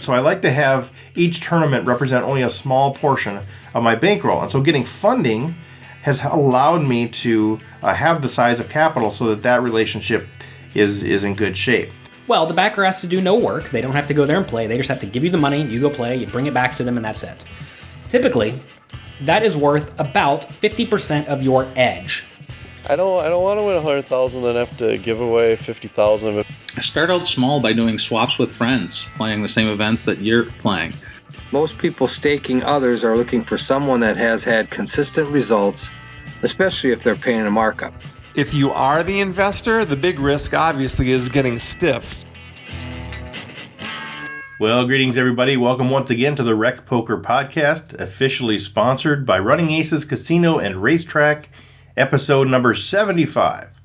So I like to have each tournament represent only a small portion of my bankroll. And so getting funding has allowed me to have the size of capital so that relationship is in good shape. Well, the backer has to do no work. They don't have to go there and play. They just have to give you the money, you go play, you bring it back to them, and that's it. Typically, that is worth about 50% of your edge. I don't want to win 100,000 and have to give away 50,000 of it. Start out small by doing swaps with friends, playing the same events that you're playing. Most people staking others are looking for someone that has had consistent results, especially if they're paying a markup. If you are the investor, the big risk obviously is getting stiffed. Well, greetings everybody. Welcome once again to the Rec Poker Podcast, officially sponsored by Running Aces Casino and Racetrack, episode number 75.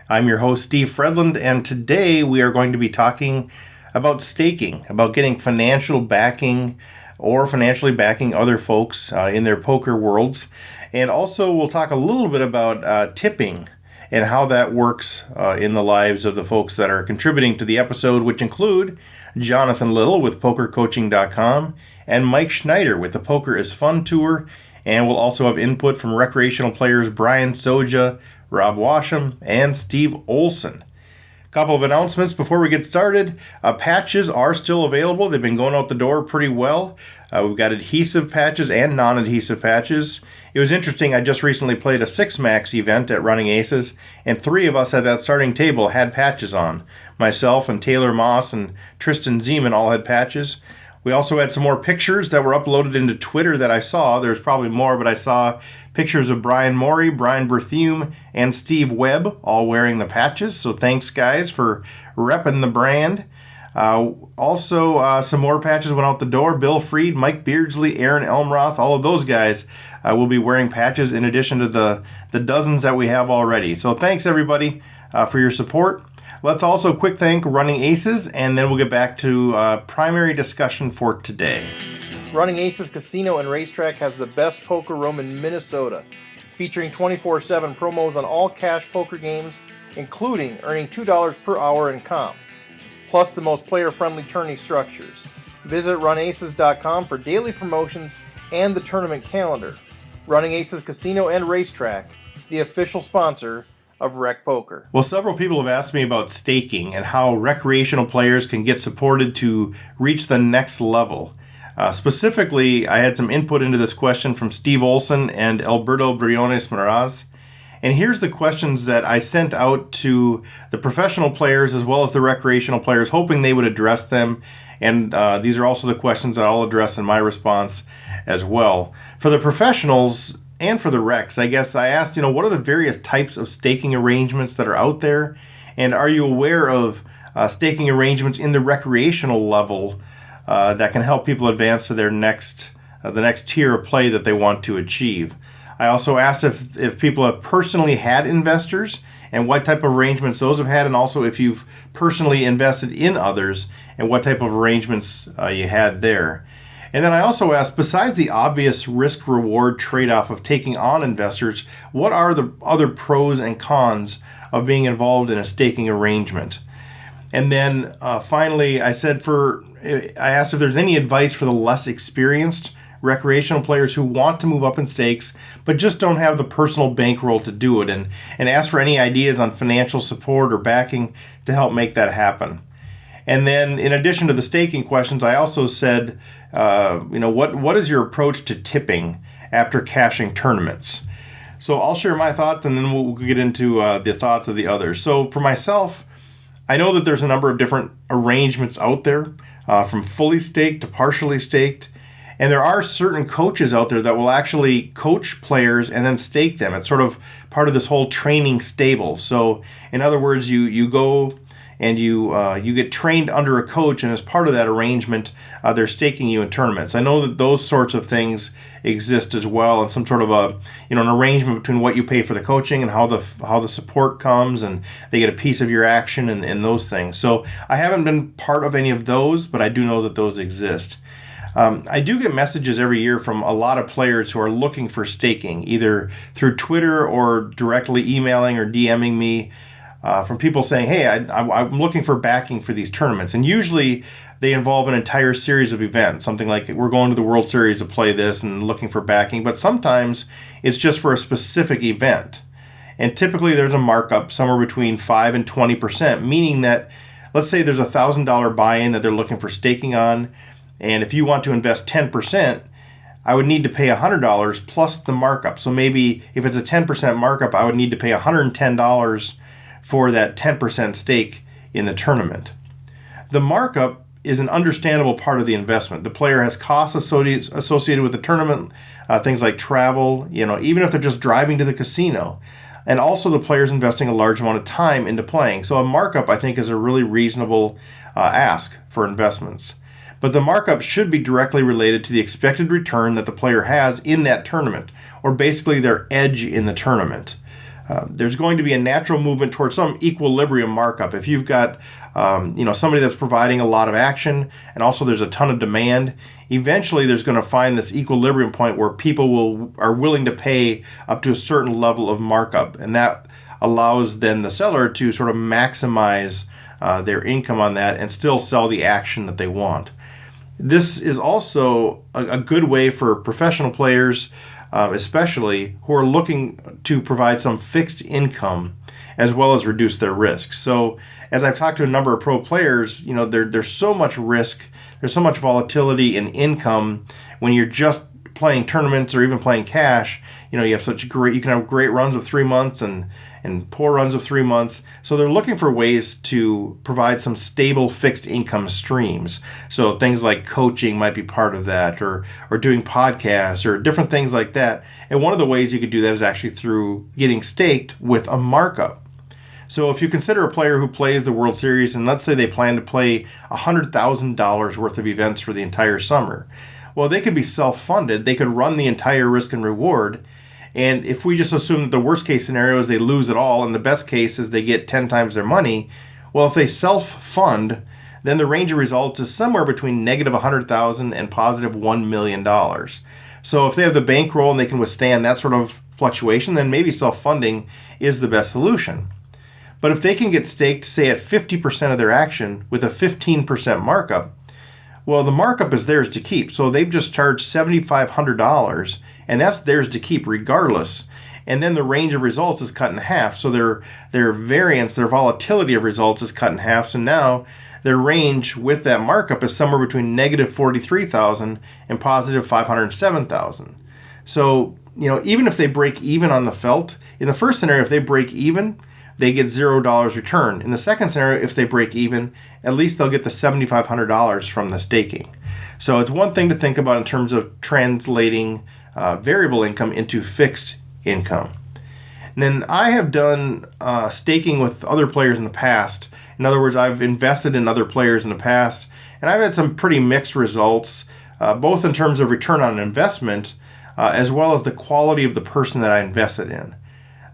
I'm your host, Steve Fredland, and today we are going to be talking about staking, about getting financial backing or financially backing other folks in their poker worlds. And also we'll talk a little bit about tipping and how that works in the lives of the folks that are contributing to the episode, which include Jonathan Little with PokerCoaching.com and Mike Schneider with the Poker is Fun Tour. And we'll also have input from recreational players Brian Soja, Rob Washam, and Steve Olson. A couple of announcements before we get started. Patches are still available. They've been going out the door pretty well. We've got adhesive patches and non-adhesive patches. It was interesting, I just recently played a 6-max event at Running Aces, and 3 of us at that starting table had patches on. Myself and Taylor Moss and Tristan Zeman all had patches. We also had some more pictures that were uploaded into Twitter that I saw. There's probably more, but I saw pictures of Brian Morey, Brian Berthume, and Steve Webb all wearing the patches. So thanks, guys, for repping the brand. Also, some more patches went out the door. Bill Freed, Mike Beardsley, Aaron Elmroth, all of those guys will be wearing patches in addition to the dozens that we have already. So thanks, everybody, for your support. Let's also quick thank Running Aces, and then we'll get back to primary discussion for today. Running Aces Casino and Racetrack has the best poker room in Minnesota, featuring 24/7 promos on all cash poker games, including earning $2 per hour in comps, plus the most player-friendly tourney structures. Visit runaces.com for daily promotions and the tournament calendar. Running Aces Casino and Racetrack, the official sponsor of Rec Poker. Well, several people have asked me about staking and how recreational players can get supported to reach the next level. Specifically, I had some input into this question from Steve Olson and Alberto Briones Meraz. And here's the questions that I sent out to the professional players as well as the recreational players, hoping they would address them. And these are also the questions that I'll address in my response as well. For the professionals and for the recs, I guess I asked, what are the various types of staking arrangements that are out there? And are you aware of staking arrangements in the recreational level that can help people advance to their the next tier of play that they want to achieve? I also asked if people have personally had investors and what type of arrangements those have had, and also if you've personally invested in others and what type of arrangements you had there. And then I also asked, besides the obvious risk-reward trade-off of taking on investors, what are the other pros and cons of being involved in a staking arrangement? And then finally, I asked if there's any advice for the less experienced recreational players who want to move up in stakes but just don't have the personal bankroll to do it, and ask for any ideas on financial support or backing to help make that happen. And then in addition to the staking questions, I also said, what is your approach to tipping after cashing tournaments? So I'll share my thoughts, and then we'll get into the thoughts of the others. So for myself, I know that there's a number of different arrangements out there, from fully staked to partially staked. And there are certain coaches out there that will actually coach players and then stake them. It's sort of part of this whole training stable. So in other words, you go and you get trained under a coach, and as part of that arrangement, they're staking you in tournaments. I know that those sorts of things exist as well, and some sort of an arrangement between what you pay for the coaching and how the support comes, and they get a piece of your action and those things. So I haven't been part of any of those, but I do know that those exist. I do get messages every year from a lot of players who are looking for staking, either through Twitter or directly emailing or DMing me, from people saying, hey, I'm looking for backing for these tournaments. And usually they involve an entire series of events, something like we're going to the World Series to play this and looking for backing, but sometimes it's just for a specific event. And typically there's a markup somewhere between 5 and 20%, meaning that let's say there's a $1,000 buy-in that they're looking for staking on, and if you want to invest 10%, I would need to pay $100 plus the markup. So maybe if it's a 10% markup, I would need to pay $110 for that 10% stake in the tournament. The markup is an understandable part of the investment. The player has costs associated with the tournament, things like travel, even if they're just driving to the casino. And also the player's investing a large amount of time into playing. So a markup, I think, is a really reasonable ask for investments. But the markup should be directly related to the expected return that the player has in that tournament, or basically their edge in the tournament. There's going to be a natural movement towards some equilibrium markup. If you've got somebody that's providing a lot of action and also there's a ton of demand, eventually there's going to find this equilibrium point where people are willing to pay up to a certain level of markup, and that allows then the seller to sort of maximize their income on that and still sell the action that they want. This is also a good way for professional players, especially who are looking to provide some fixed income as well as reduce their risk. So as I've talked to a number of pro players, there's so much risk, there's so much volatility in income when you're just playing tournaments or even playing cash. You can have great runs of 3 months and poor runs of 3 months. So they're looking for ways to provide some stable fixed income streams. So things like coaching might be part of that, or doing podcasts or different things like that. And one of the ways you could do that is actually through getting staked with a markup. So if you consider a player who plays the World Series, and let's say they plan to play $100,000 worth of events for the entire summer, well, they could be self-funded. They could run the entire risk and reward. And if we just assume that the worst case scenario is they lose it all, and the best case is they get 10 times their money, well, if they self-fund, then the range of results is somewhere between negative $100,000 and positive $1 million. So if they have the bankroll and they can withstand that sort of fluctuation, then maybe self-funding is the best solution. But if they can get staked, say, at 50% of their action with a 15% markup, well, the markup is theirs to keep. So they've just charged $7,500, and that's theirs to keep regardless. And then the range of results is cut in half. So their variance, their volatility of results is cut in half. So now their range with that markup is somewhere between negative $43,000 and positive $507,000. So, even if they break even on the felt, in the first scenario, if they break even, they get $0 return. In the second scenario, if they break even, at least they'll get the $7,500 from the staking. So it's one thing to think about in terms of translating variable income into fixed income. And then I have done staking with other players in the past. In other words, I've invested in other players in the past, and I've had some pretty mixed results, both in terms of return on investment, as well as the quality of the person that I invested in.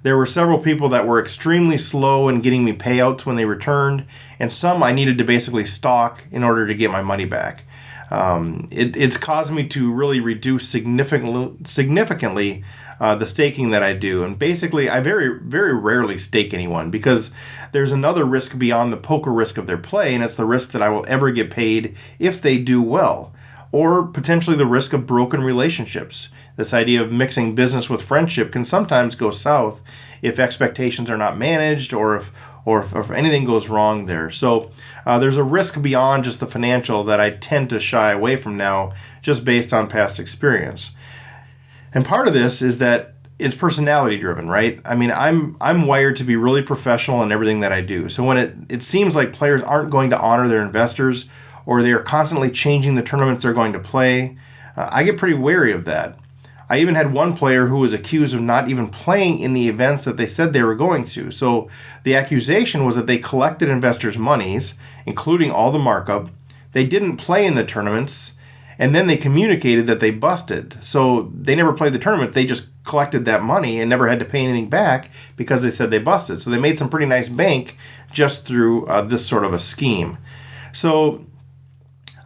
There were several people that were extremely slow in getting me payouts when they returned, and some I needed to basically stalk in order to get my money back. It's caused me to really reduce significantly the staking that I do. And basically, I very, very rarely stake anyone because there's another risk beyond the poker risk of their play, and it's the risk that I will ever get paid if they do well, or potentially the risk of broken relationships. This idea of mixing business with friendship can sometimes go south if expectations are not managed or if anything goes wrong there. So there's a risk beyond just the financial that I tend to shy away from now just based on past experience. And part of this is that it's personality driven, right? I mean, I'm wired to be really professional in everything that I do. So when it seems like players aren't going to honor their investors, or they are constantly changing the tournaments they're going to play, I get pretty wary of that. I even had one player who was accused of not even playing in the events that they said they were going to. So the accusation was that they collected investors' monies, including all the markup. They didn't play in the tournaments, and then they communicated that they busted. So they never played the tournament. They just collected that money and never had to pay anything back because they said they busted. So they made some pretty nice bank just through this sort of a scheme. So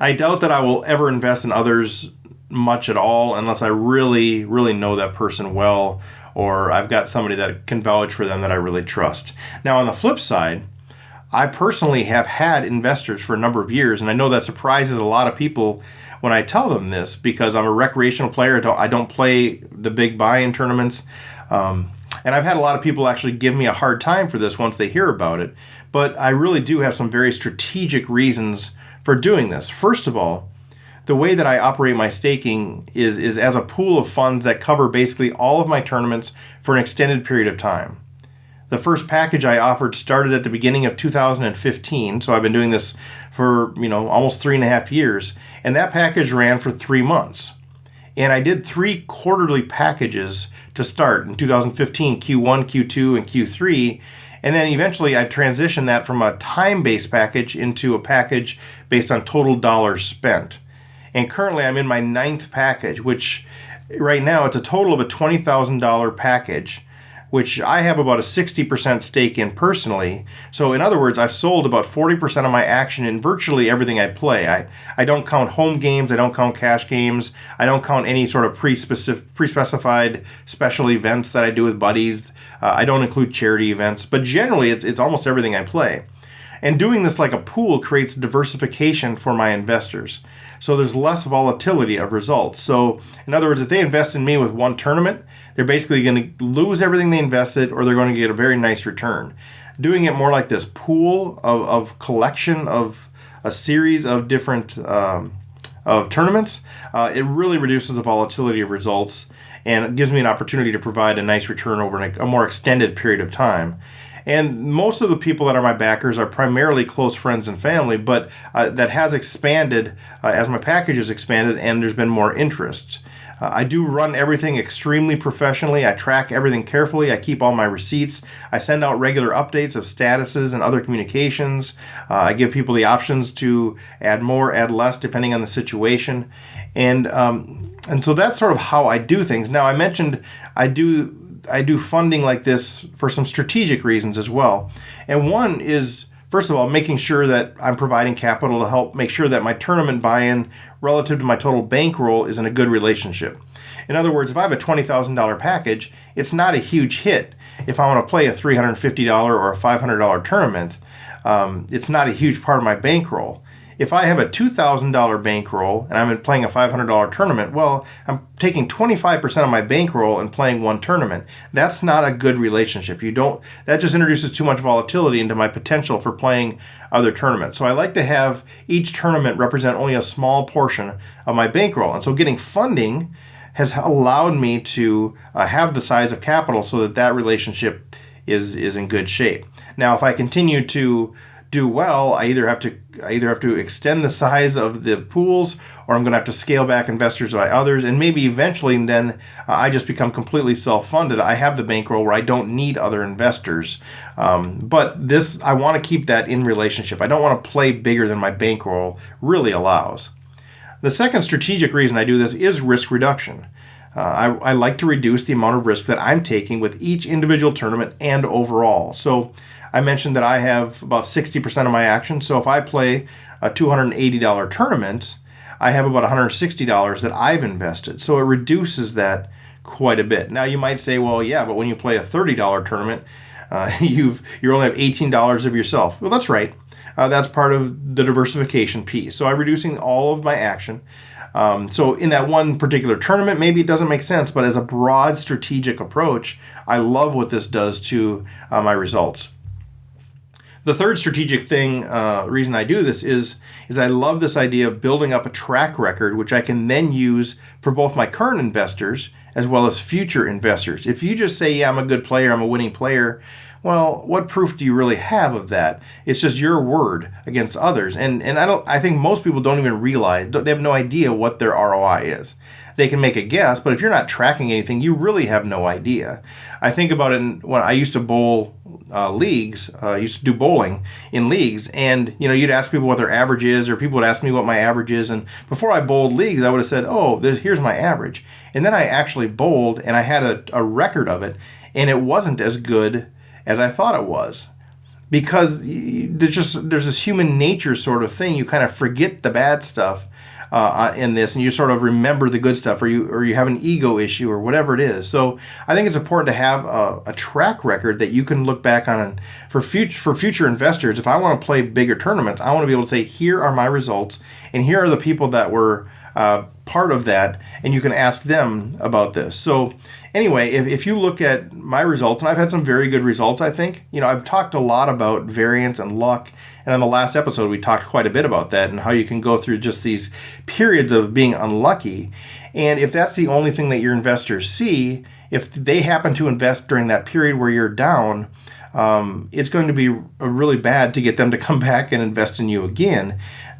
I doubt that I will ever invest in others much at all unless I really, really know that person well, or I've got somebody that can vouch for them that I really trust. Now, on the flip side, I personally have had investors for a number of years, and I know that surprises a lot of people when I tell them this, because I'm a recreational player. I don't play the big buy-in tournaments. And I've had a lot of people actually give me a hard time for this once they hear about it. But I really do have some very strategic reasons for doing this. First of all, the way that I operate my staking is as a pool of funds that cover basically all of my tournaments for an extended period of time. The first package I offered started at the beginning of 2015, so I've been doing this for almost 3.5 years, and that package ran for 3 months. And I did 3 quarterly packages to start in 2015, Q1, Q2, and Q3. And then eventually I transitioned that from a time-based package into a package based on total dollars spent. And currently I'm in my 9th package, which right now it's a total of a $20,000 package, which I have about a 60% stake in personally. So in other words, I've sold about 40% of my action in virtually everything I play. I don't count home games, I don't count cash games, I don't count any sort of pre-specified special events that I do with buddies. I don't include charity events, but generally it's almost everything I play. And doing this like a pool creates diversification for my investors. So there's less volatility of results. So in other words, if they invest in me with one tournament, they're basically going to lose everything they invested, or they're going to get a very nice return. Doing it more like this pool of collection of a series of different of tournaments, it really reduces the volatility of results, and it gives me an opportunity to provide a nice return over a more extended period of time. And most of the people that are my backers are primarily close friends and family, but that has expanded as my package has expanded and there's been more interest. I do run everything extremely professionally. I track everything carefully. I keep all my receipts. I send out regular updates of statuses and other communications. I give people the options to add more, add less, depending on the situation. And so that's sort of how I do things. Now, I mentioned I do funding like this for some strategic reasons as well. And one is, first of all, making sure that I'm providing capital to help make sure that my tournament buy-in relative to my total bankroll is in a good relationship. In other words, if I have a $20,000 package, it's not a huge hit. If I want to play a $350 or a $500 tournament, it's not a huge part of my bankroll. If I have a $2,000 bankroll and I'm playing a $500 tournament, well, I'm taking 25% of my bankroll and playing one tournament. That's not a good relationship. That just introduces too much volatility into my potential for playing other tournaments. So I like to have each tournament represent only a small portion of my bankroll. And so getting funding has allowed me to have the size of capital so that relationship is in good shape. Now, if I continue to do well, I either have to extend the size of the pools, or I'm going to have to scale back investors by others, and maybe eventually then I just become completely self-funded. I have the bankroll where I don't need other investors. But I want to keep that in relationship. I don't want to play bigger than my bankroll really allows. The second strategic reason I do this is risk reduction. I like to reduce the amount of risk that I'm taking with each individual tournament and overall. So I mentioned that I have about 60% of my action. So if I play a $280 tournament, I have about $160 that I've invested. So it reduces that quite a bit. Now you might say, well, yeah, but when you play a $30 tournament, you only have $18 of yourself. Well, that's right. That's part of the diversification piece. So I'm reducing all of my action. So in that one particular tournament, maybe it doesn't make sense, but as a broad strategic approach, I love what this does to my results. The third strategic reason I do this is I love this idea of building up a track record, which I can then use for both my current investors as well as future investors. If you just say, yeah, I'm a good player, I'm a winning player, well, what proof do you really have of that? It's just your word against others. And I think most people don't even realize, they have no idea what their ROI is. They can make a guess, but if you're not tracking anything, you really have no idea. I think about it when I used to bowl leagues. I used to do bowling in leagues, and you'd ask people what their average is, or people would ask me what my average is. And before I bowled leagues, I would have said, "Oh, here's my average." And then I actually bowled, and I had a record of it, and it wasn't as good as I thought it was. Because there's this human nature sort of thing. You kind of forget the bad stuff in this, and you sort of remember the good stuff, or you have an ego issue or whatever it is. So I think it's important to have a track record that you can look back on, and for future investors. If I want to play bigger tournaments, I want to be able to say, here are my results, and here are the people that were part of that, and you can ask them about this. So anyway, if you look at my results, and I've had some very good results, I think. I've talked a lot about variance and luck, and on the last episode we talked quite a bit about that and how you can go through just these periods of being unlucky. And if that's the only thing that your investors see, if they happen to invest during that period where you're down, it's going to be really bad to get them to come back and invest in you again.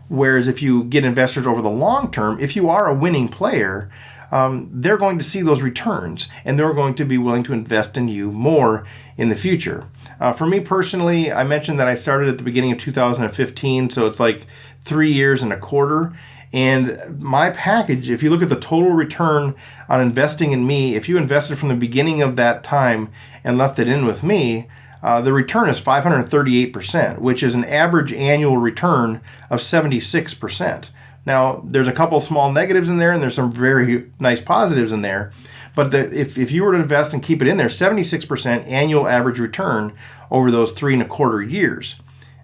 Whereas if you get investors over the long term, if you are a winning player, they're going to see those returns, and they're going to be willing to invest in you more in the future. For me personally, I mentioned that I started at the beginning of 2015, so it's like 3 years and a quarter. And my package, if you look at the total return on investing in me, if you invested from the beginning of that time and left it in with me, the return is 538%, which is an average annual return of 76%. Now, there's a couple small negatives in there, and there's some very nice positives in there. But if you were to invest and keep it in there, 76% annual average return over those 3.25 years.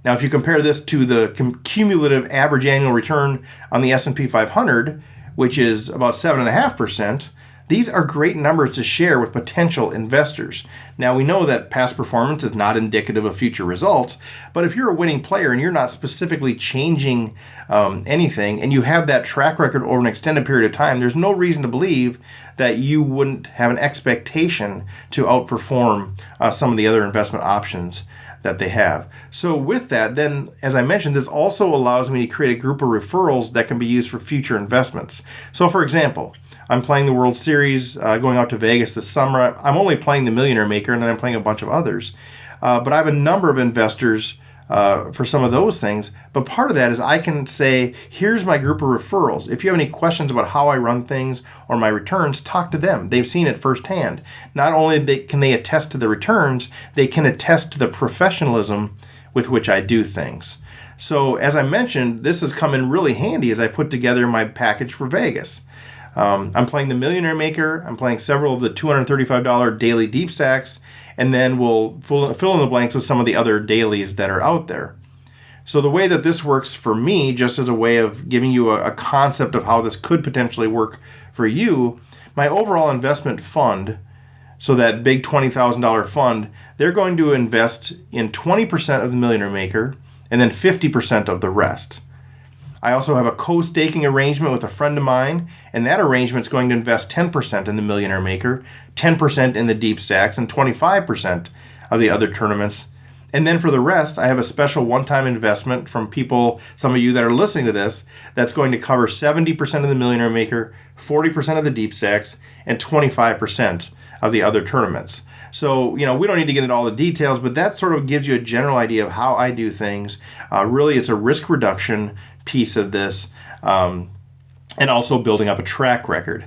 Now, if you compare this to the cumulative average annual return on the S&P 500, which is about 7.5%, these are great numbers to share with potential investors. Now, we know that past performance is not indicative of future results, but if you're a winning player and you're not specifically changing anything, and you have that track record over an extended period of time, there's no reason to believe that you wouldn't have an expectation to outperform some of the other investment options that they have. So with that, then, as I mentioned, this also allows me to create a group of referrals that can be used for future investments. So for example, I'm playing the World Series, going out to Vegas this summer. I'm only playing the Millionaire Maker, and then I'm playing a bunch of others. But I have a number of investors for some of those things. But part of that is I can say, here's my group of referrals. If you have any questions about how I run things or my returns, talk to them. They've seen it firsthand. Not only can they attest to the returns, they can attest to the professionalism with which I do things. So as I mentioned, this has come in really handy as I put together my package for Vegas. I'm playing the Millionaire Maker. I'm playing several of the $235 daily deep stacks, and then we'll fill in the blanks with some of the other dailies that are out there. So the way that this works for me, just as a way of giving you a concept of how this could potentially work for you, my overall investment fund, so that big $20,000 fund, they're going to invest in 20% of the Millionaire Maker and then 50% of the rest. I also have a co-staking arrangement with a friend of mine, and that arrangement is going to invest 10% in the Millionaire Maker, 10% in the deep stacks, and 25% of the other tournaments. And then for the rest, I have a special one-time investment from people, some of you that are listening to this, that's going to cover 70% of the Millionaire Maker, 40% of the deep stacks, and 25% of the other tournaments. So, we don't need to get into all the details, but that sort of gives you a general idea of how I do things. Really, it's a risk reduction piece of this, and also building up a track record.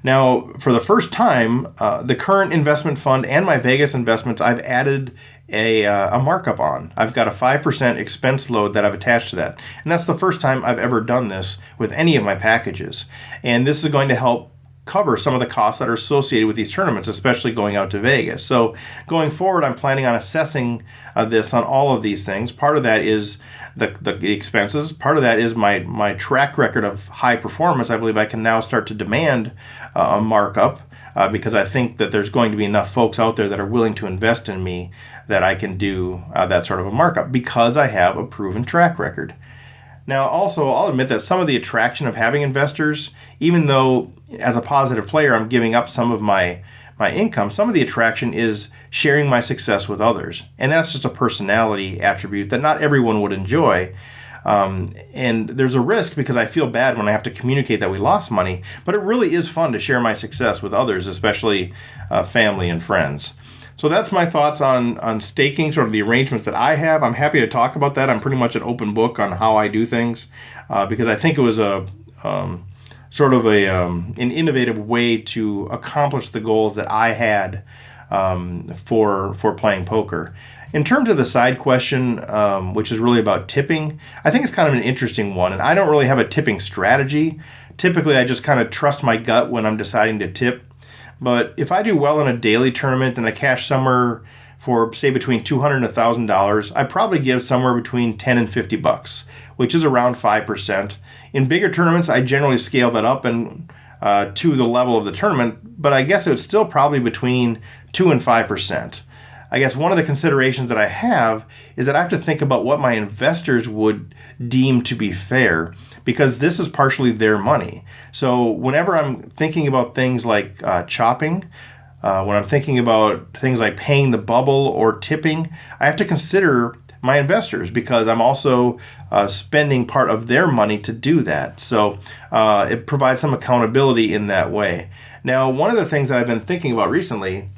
Now, for the first time, the current investment fund and my Vegas investments, I've added a markup on. I've got a 5% expense load that I've attached to that. And that's the first time I've ever done this with any of my packages. And this is going to help cover some of the costs that are associated with these tournaments, especially going out to Vegas. So going forward, I'm planning on assessing this on all of these things. Part of that is the expenses. Part of that is my track record of high performance. I believe I can now start to demand a markup because I think that there's going to be enough folks out there that are willing to invest in me that I can do that sort of a markup because I have a proven track record. Now, also, I'll admit that some of the attraction of having investors, even though as a positive player I'm giving up some of my income, some of the attraction is sharing my success with others. And that's just a personality attribute that not everyone would enjoy. And there's a risk because I feel bad when I have to communicate that we lost money. But it really is fun to share my success with others, especially family and friends. So that's my thoughts on staking, sort of the arrangements that I have. I'm happy to talk about that. I'm pretty much an open book on how I do things because I think it was an innovative way to accomplish the goals that I had for playing poker. In terms of the side question, which is really about tipping, I think it's kind of an interesting one. And I don't really have a tipping strategy. Typically, I just kind of trust my gut when I'm deciding to tip. But if I do well in a daily tournament and I cash somewhere for, say, between $200 and $1,000, I probably give somewhere between 10 and 50 bucks, which is around 5%. In bigger tournaments, I generally scale that up and to the level of the tournament, but I guess it's still probably between 2 and 5%. I guess one of the considerations that I have is that I have to think about what my investors would deem to be fair, because this is partially their money. So whenever I'm thinking about things like chopping, when I'm thinking about things like paying the bubble or tipping, I have to consider my investors, because I'm also spending part of their money to do that. So it provides some accountability in that way. Now, one of the things that I've been thinking about recently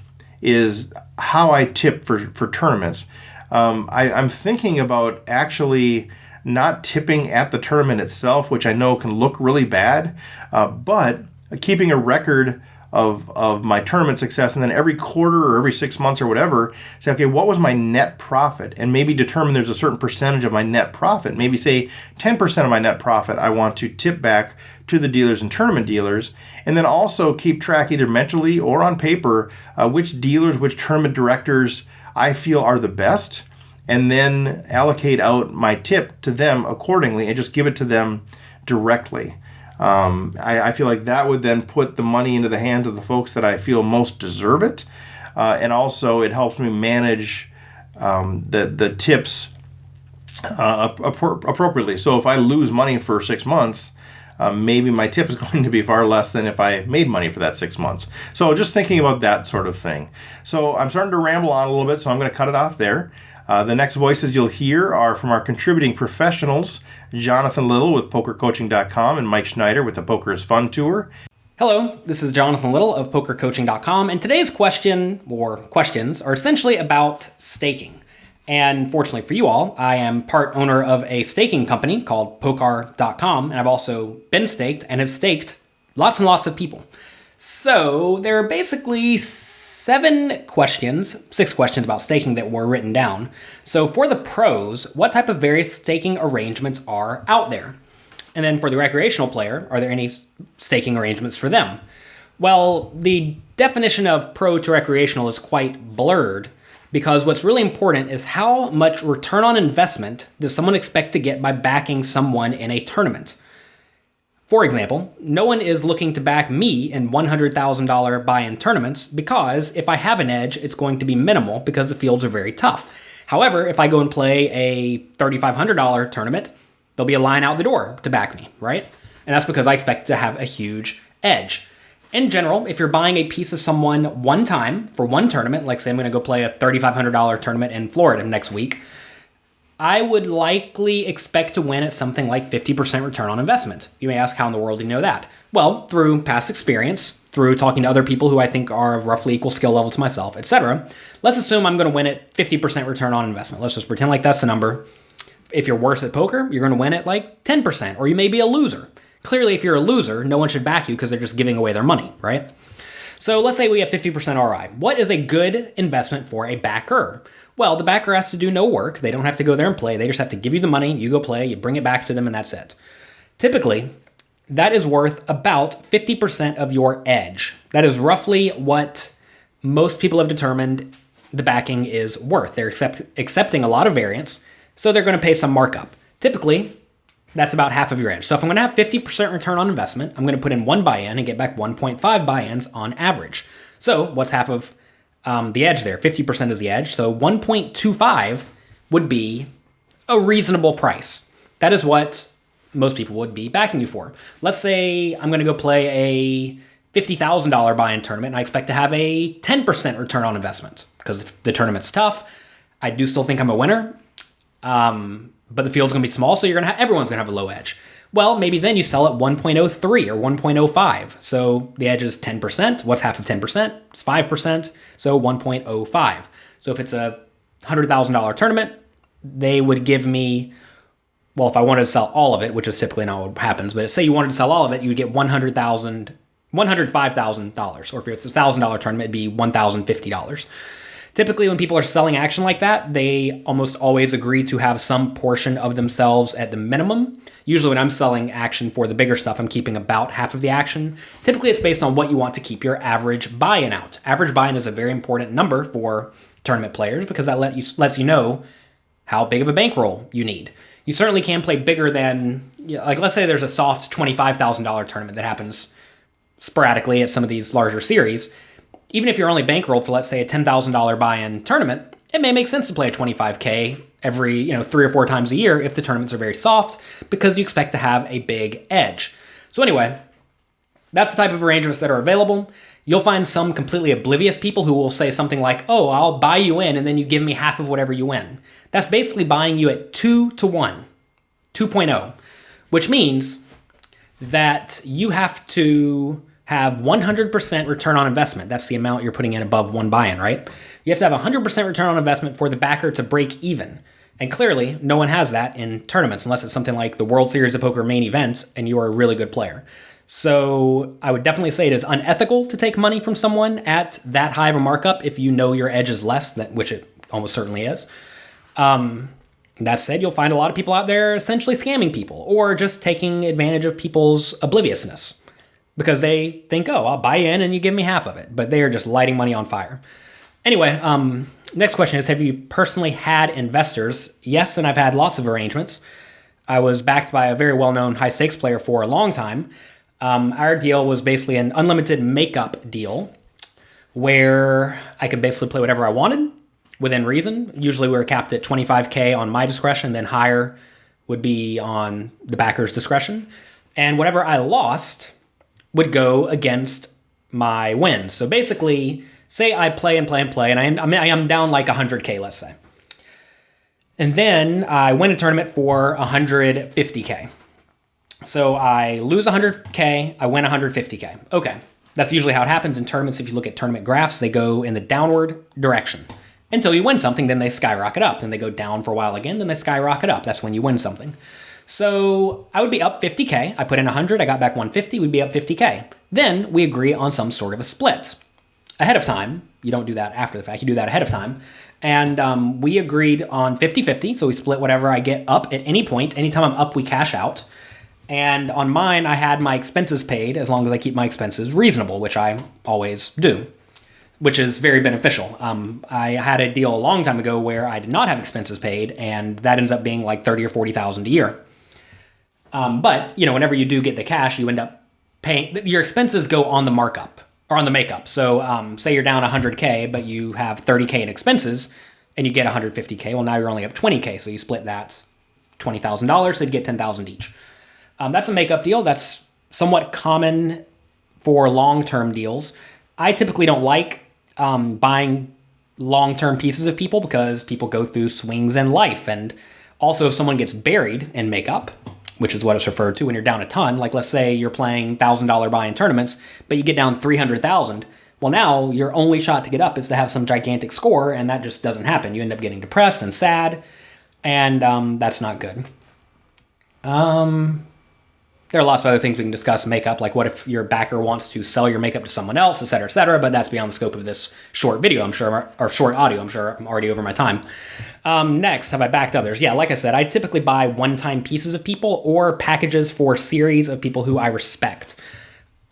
is how I tip for tournaments. I'm thinking about actually not tipping at the tournament itself, which I know can look really bad, but keeping a record of my tournament success, and then every quarter or every 6 months or whatever, say, okay, what was my net profit? And maybe determine there's a certain percentage of my net profit. Maybe say 10% of my net profit I want to tip back to the dealers and tournament dealers, and then also keep track either mentally or on paper which dealers, which tournament directors I feel are the best, and then allocate out my tip to them accordingly and just give it to them directly. I feel like that would then put the money into the hands of the folks that I feel most deserve it. And also it helps me manage the tips appropriately. So if I lose money for 6 months, maybe my tip is going to be far less than if I made money for that 6 months. So just thinking about that sort of thing. So I'm starting to ramble on a little bit, so I'm going to cut it off there. The next voices you'll hear are from our contributing professionals, Jonathan Little with PokerCoaching.com and Mike Schneider with the Poker is Fun Tour. Hello, this is Jonathan Little of PokerCoaching.com, and today's question, or questions, are essentially about staking. And fortunately for you all, I am part owner of a staking company called Poker.com, and I've also been staked and have staked lots and lots of people. So there are basically 6 questions about staking that were written down. So for the pros, what type of various staking arrangements are out there? And then for the recreational player, are there any staking arrangements for them? Well, the definition of pro to recreational is quite blurred, because what's really important is how much return on investment does someone expect to get by backing someone in a tournament. For example, no one is looking to back me in $100,000 buy-in tournaments, because if I have an edge, it's going to be minimal because the fields are very tough. However, if I go and play a $3,500 tournament, there'll be a line out the door to back me, right? And that's because I expect to have a huge edge. In general, if you're buying a piece of someone one time for one tournament, like say I'm going to go play a $3,500 tournament in Florida next week, I would likely expect to win at something like 50% return on investment. You may ask, how in the world do you know that? Well, through past experience, through talking to other people who I think are of roughly equal skill level to myself, etc. Let's assume I'm going to win at 50% return on investment. Let's just pretend like that's the number. If you're worse at poker, you're going to win at like 10%, or you may be a loser. Clearly, if you're a loser, no one should back you because they're just giving away their money, right? So let's say we have 50% ROI. What is a good investment for a backer? Well, the backer has to do no work. They don't have to go there and play. They just have to give you the money, you go play, you bring it back to them, and that's it. Typically, that is worth about 50% of your edge. That is roughly what most people have determined the backing is worth. They're accepting a lot of variance, so they're going to pay some markup. Typically, that's about half of your edge. So if I'm going to have 50% return on investment, I'm going to put in 1 buy-in and get back 1.5 buy-ins on average. So what's half of the edge there? 50% is the edge. So 1.25 would be a reasonable price. That is what most people would be backing you for. Let's say I'm going to go play a $50,000 buy-in tournament and I expect to have a 10% return on investment because the tournament's tough. I do still think I'm a winner. But the field's going to be small, so everyone's going to have a low edge. Well, maybe then you sell at 1.03 or 1.05. So the edge is 10%. What's half of 10%? It's 5%, so 1.05. So if it's a $100,000 tournament, they would give me, well, if I wanted to sell all of it, which is typically not what happens, but say you wanted to sell all of it, you would get $105,000. Or if it's a $1,000 tournament, it'd be $1,050. Typically, when people are selling action like that, they almost always agree to have some portion of themselves at the minimum. Usually when I'm selling action for the bigger stuff, I'm keeping about half of the action. Typically, it's based on what you want to keep your average buy-in out. Average buy-in is a very important number for tournament players because that lets you know how big of a bankroll you need. You certainly can play bigger than, like let's say there's a soft $25,000 tournament that happens sporadically at some of these larger series. Even if you're only bankrolled for, let's say, a $10,000 buy-in tournament, it may make sense to play a $25K every 3 or 4 times a year if the tournaments are very soft because you expect to have a big edge. So anyway, that's the type of arrangements that are available. You'll find some completely oblivious people who will say something like, oh, I'll buy you in and then you give me half of whatever you win. That's basically buying you at 2 to 1, 2.0, which means that you have to have 100% return on investment. That's the amount you're putting in above one buy-in, right? You have to have 100% return on investment for the backer to break even. And clearly, no one has that in tournaments unless it's something like the World Series of Poker main event and you are a really good player. So I would definitely say it is unethical to take money from someone at that high of a markup if you know your edge is less, which it almost certainly is. That said, you'll find a lot of people out there essentially scamming people or just taking advantage of people's obliviousness because they think, oh, I'll buy in and you give me half of it. But they are just lighting money on fire. Anyway, next question is, have you personally had investors? Yes, and I've had lots of arrangements. I was backed by a very well-known high-stakes player for a long time. Our deal was basically an unlimited makeup deal where I could basically play whatever I wanted within reason. Usually we were capped at 25K on my discretion, then higher would be on the backer's discretion. And whatever I lost would go against my wins. So basically, say I play and I am down like 100K, let's say. And then I win a tournament for 150K. So I lose 100K, I win 150K. Okay, that's usually how it happens in tournaments. If you look at tournament graphs, they go in the downward direction. Until you win something, then they skyrocket up. Then they go down for a while again, then they skyrocket up. That's when you win something. So I would be up 50K. I put in 100, I got back 150, we'd be up 50K. Then we agree on some sort of a split. Ahead of time, you don't do that after the fact, you do that ahead of time. And we agreed on 50-50, so we split whatever I get up at any point. Anytime I'm up, we cash out. And on mine, I had my expenses paid as long as I keep my expenses reasonable, which I always do, which is very beneficial. I had a deal a long time ago where I did not have expenses paid, and that ends up being like $30,000 or $40,000 a year. But whenever you do get the cash, you end up paying. Your expenses go on the markup or on the makeup. So say you're down 100K, but you have 30K in expenses, and you get 150K. Well, now you're only up 20K, so you split that $20,000, so you get $10,000 each. That's a makeup deal. That's somewhat common for long-term deals. I typically don't like buying long-term pieces of people because people go through swings in life. And also if someone gets buried in makeup, which is what it's referred to when you're down a ton, like let's say you're playing $1,000 buy-in tournaments, but you get down 300,000. Well, now your only shot to get up is to have some gigantic score, and that just doesn't happen. You end up getting depressed and sad, and that's not good. There are lots of other things we can discuss makeup, like what if your backer wants to sell your makeup to someone else, et cetera, but that's beyond the scope of this short video, I'm sure, or short audio. I'm sure I'm already over my time. Next, have I backed others? Yeah, like I said, I typically buy one-time pieces of people or packages for series of people who I respect.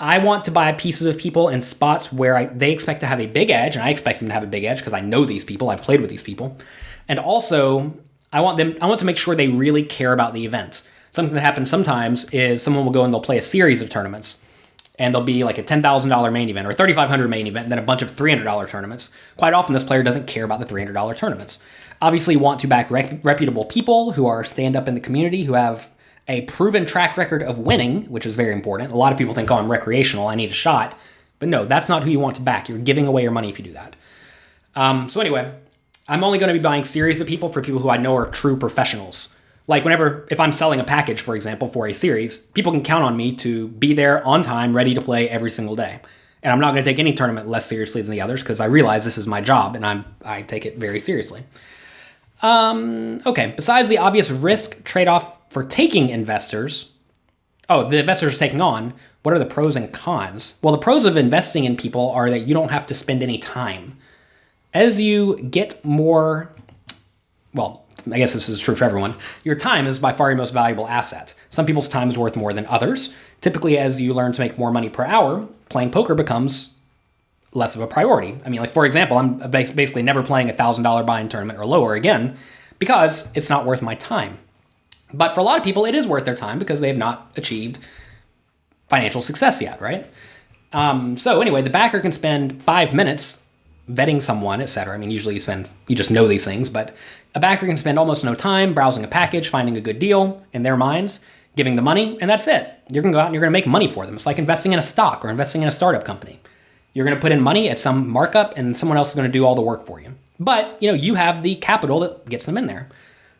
I want to buy pieces of people in spots where they expect to have a big edge, and I expect them to have a big edge because I know these people, I've played with these people. And also, I want to make sure they really care about the event. Something that happens sometimes is someone will go and they'll play a series of tournaments, and there'll be like a $10,000 main event or $3,500 main event, and then a bunch of $300 tournaments. Quite often, this player doesn't care about the $300 tournaments. Obviously, you want to back reputable people who are stand-up in the community, who have a proven track record of winning, which is very important. A lot of people think, oh, I'm recreational, I need a shot. But no, that's not who you want to back. You're giving away your money if you do that. So anyway, I'm only going to be buying series of people for people who I know are true professionals. Like if I'm selling a package, for example, for a series, people can count on me to be there on time, ready to play every single day. And I'm not going to take any tournament less seriously than the others because I realize this is my job and I take it very seriously. Okay, besides the obvious risk trade-off for taking investors, the investors are taking on, what are the pros and cons? Well, the pros of investing in people are that you don't have to spend any time. As you get more, well, I guess this is true for everyone, your time is by far your most valuable asset. Some people's time is worth more than others. Typically, as you learn to make more money per hour, playing poker becomes less of a priority. I mean, like, for example, I'm basically never playing a $1,000 buy-in tournament or lower again because it's not worth my time. But for a lot of people, it is worth their time because they have not achieved financial success yet, right? So anyway, the backer can spend 5 minutes vetting someone, etc. I mean, usually you just know these things, but a backer can spend almost no time browsing a package, finding a good deal in their minds, giving the money, and that's it. You're going to go out and you're going to make money for them. It's like investing in a stock or investing in a startup company. You're going to put in money at some markup and someone else is going to do all the work for you. But, you have the capital that gets them in there.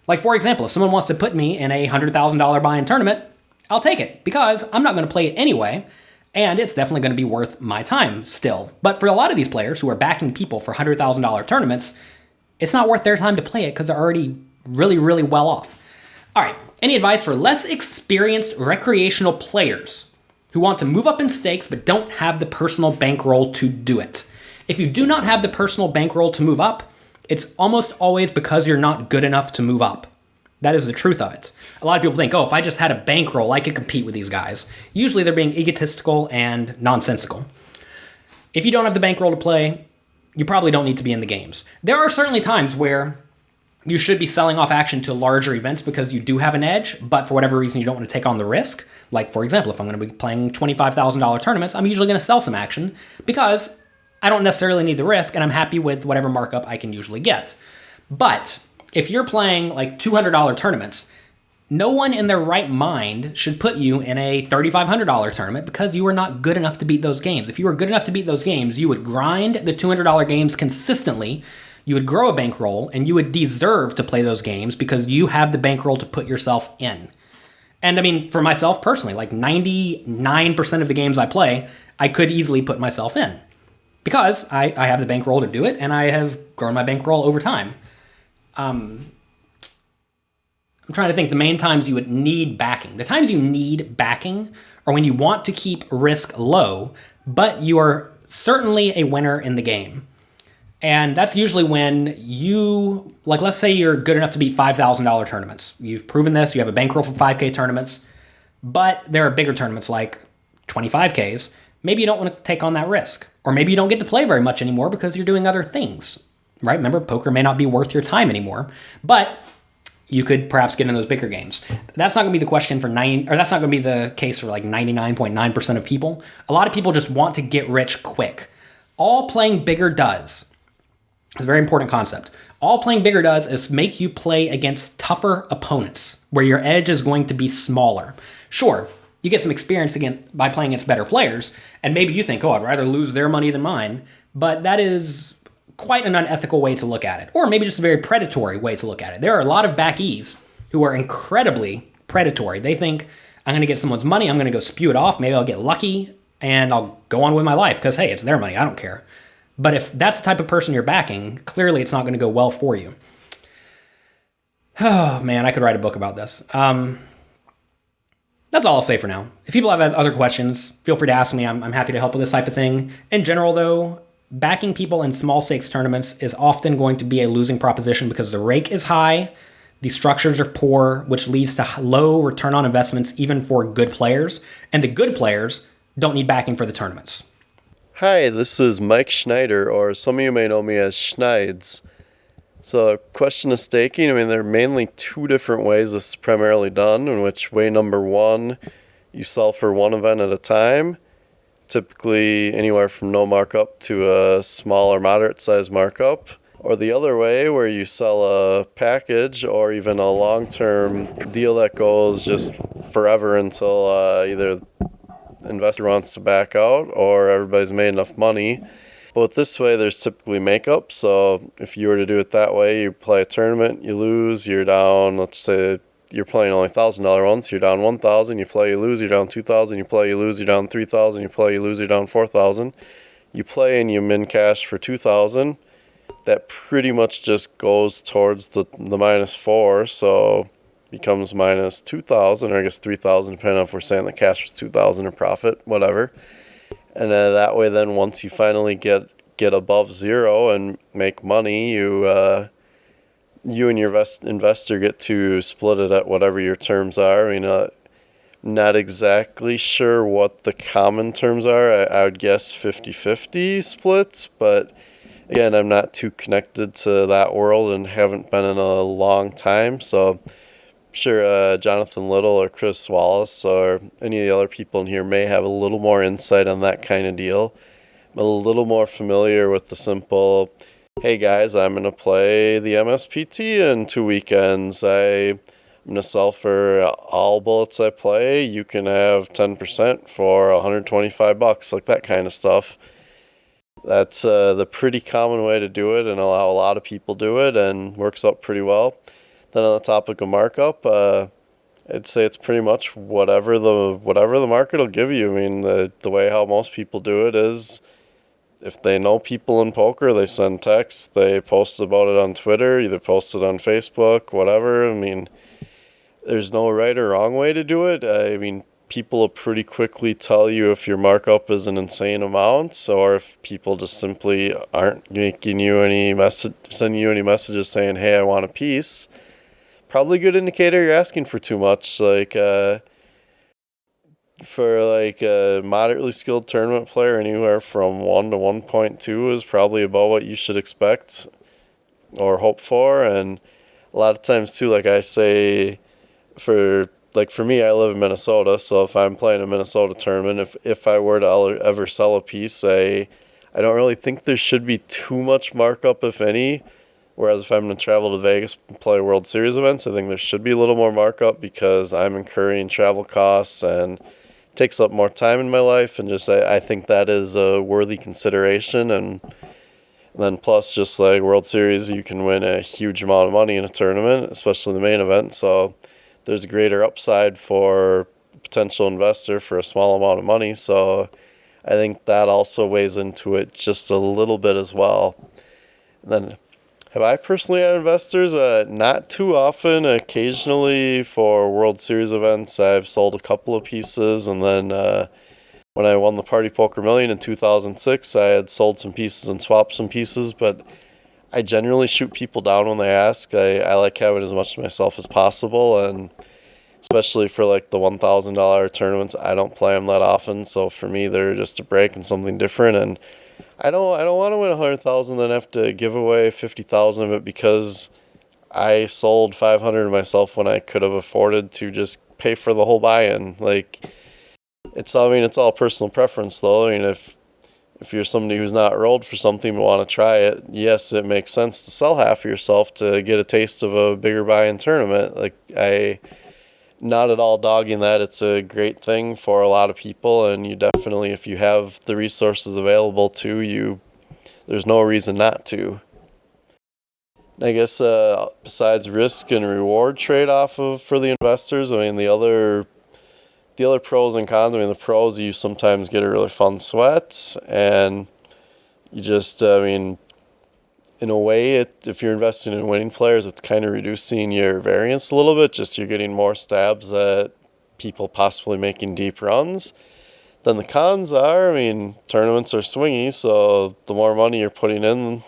Like, for example, if someone wants to put me in a $100,000 buy-in tournament, I'll take it because I'm not going to play it anyway, and it's definitely going to be worth my time still. But for a lot of these players who are backing people for $100,000 tournaments, it's not worth their time to play it because they're already really, really well off. All right, any advice for less experienced recreational players who want to move up in stakes but don't have the personal bankroll to do it? If you do not have the personal bankroll to move up, it's almost always because you're not good enough to move up. That is the truth of it. A lot of people think, if I just had a bankroll, I could compete with these guys. Usually they're being egotistical and nonsensical. If you don't have the bankroll to play, you probably don't need to be in the games. There are certainly times where you should be selling off action to larger events because you do have an edge, but for whatever reason you don't want to take on the risk. Like, for example, if I'm going to be playing $25,000 tournaments, I'm usually going to sell some action because I don't necessarily need the risk, and I'm happy with whatever markup I can usually get. But if you're playing like $200 tournaments, no one in their right mind should put you in a $3,500 tournament because you are not good enough to beat those games. If you were good enough to beat those games, you would grind the $200 games consistently, you would grow a bankroll, and you would deserve to play those games because you have the bankroll to put yourself in. And I mean, for myself personally, like 99% of the games I play, I could easily put myself in. Because I have the bankroll to do it, and I have grown my bankroll over time. I'm trying to think the main times you would need backing. The times you need backing are when you want to keep risk low, but you are certainly a winner in the game. And that's usually when you, like, let's say you're good enough to beat $5,000 tournaments. You've proven this, you have a bankroll for 5K tournaments, but there are bigger tournaments like 25Ks. Maybe you don't want to take on that risk. Or maybe you don't get to play very much anymore because you're doing other things, right? Remember, poker may not be worth your time anymore, but you could perhaps get in those bigger games. That's not going to be the question for that's not going to be the case for like 99.9% of people. A lot of people just want to get rich quick. All playing bigger does, it's a very important concept. All playing bigger does is make you play against tougher opponents where your edge is going to be smaller. Sure, you get some experience again by playing against better players, and maybe you think, I'd rather lose their money than mine, but that is quite an unethical way to look at it, or maybe just a very predatory way to look at it. There are a lot of backies who are incredibly predatory. They think, I'm going to get someone's money, I'm going to go spew it off, maybe I'll get lucky, and I'll go on with my life, because hey, it's their money, I don't care. But if that's the type of person you're backing, clearly it's not going to go well for you. Oh man, I could write a book about this. That's all I'll say for now. If people have other questions, feel free to ask me. I'm happy to help with this type of thing. In general, though, backing people in small stakes tournaments is often going to be a losing proposition because the rake is high, the structures are poor, which leads to low return on investments even for good players, and the good players don't need backing for the tournaments. Hi, this is Mike Schneider, or some of you may know me as Schneids. So, a question of staking, there are mainly two different ways this is primarily done, in which way number one, you sell for one event at a time, typically anywhere from no markup to a small or moderate size markup, or the other way where you sell a package or even a long-term deal that goes just forever until either investor wants to back out or everybody's made enough money. But this way, there's typically makeup. So if you were to do it that way, you play a tournament, you lose, you're down, let's say you're playing only $1,000 ones, you're down $1,000, you play, you lose, you're down $2,000, you play, you lose, you're down $3,000, you play, you lose, you're down $4,000. You play and you min cash for $2,000. That pretty much just goes towards the -4, so becomes minus $2,000, or I guess $3,000, depending on if we're saying the cash was $2,000 or profit, whatever. And that way, then once you finally get get above zero and make money, you and your investor get to split it at whatever your terms are. I mean, not exactly sure what the common terms are. I would guess 50-50 splits, but again, I'm not too connected to that world and haven't been in a long time, so I'm sure Jonathan Little or Chris Wallace or any of the other people in here may have a little more insight on that kind of deal. I'm a little more familiar with the simple, hey guys, I'm going to play the MSPT in 2 weekends. I'm going to sell for all bullets I play. You can have 10% for $125, like that kind of stuff. That's the pretty common way to do it and allow a lot of people do it and works out pretty well. Then on the topic of markup, I'd say it's pretty much whatever the market will give you. I mean, the way how most people do it is if they know people in poker, they send texts, they post about it on Twitter, either post it on Facebook, whatever. I mean, there's no right or wrong way to do it. I mean, people will pretty quickly tell you if your markup is an insane amount or if people just simply aren't making you sending you any messages saying, hey, I want a piece. Probably a good indicator you're asking for too much. For a moderately skilled tournament player, anywhere from 1 to 1.2 is probably about what you should expect or hope for. And a lot of times too, like I say, for me, I live in Minnesota, so if I'm playing a Minnesota tournament, if I were to ever sell a piece, I don't really think there should be too much markup, if any. Whereas if I'm going to travel to Vegas and play World Series events, I think there should be a little more markup because I'm incurring travel costs and it takes up more time in my life, and just I think that is a worthy consideration. And then plus, just like World Series, you can win a huge amount of money in a tournament, especially the main event. So there's a greater upside for a potential investor for a small amount of money. So I think that also weighs into it just a little bit as well. And then have I personally had investors? Not too often. Occasionally for World Series events, I've sold a couple of pieces. And then when I won the Party Poker Million in 2006, I had sold some pieces and swapped some pieces. But I generally shoot people down when they ask. I like having as much of myself as possible, and especially for like the $1,000 tournaments, I don't play them that often. So for me, they're just a break and something different. And I don't want to win 100,000 then have to give away 50,000 of it because I sold 500 myself when I could have afforded to just pay for the whole buy-in. Like it's all personal preference though. I mean, if you're somebody who's not rolled for something and want to try it, yes, it makes sense to sell half of yourself to get a taste of a bigger buy-in tournament. Like not at all dogging that. It's a great thing for a lot of people, and you definitely, if you have the resources available to you, there's no reason not to. I guess besides risk and reward trade-off for the investors, I mean, the other pros and cons, I mean, the pros, you sometimes get a really fun sweat, and you just, I mean, in a way, if you're investing in winning players, it's kind of reducing your variance a little bit. Just you're getting more stabs at people possibly making deep runs. Then the cons are, I mean, tournaments are swingy, so the more money you're putting in,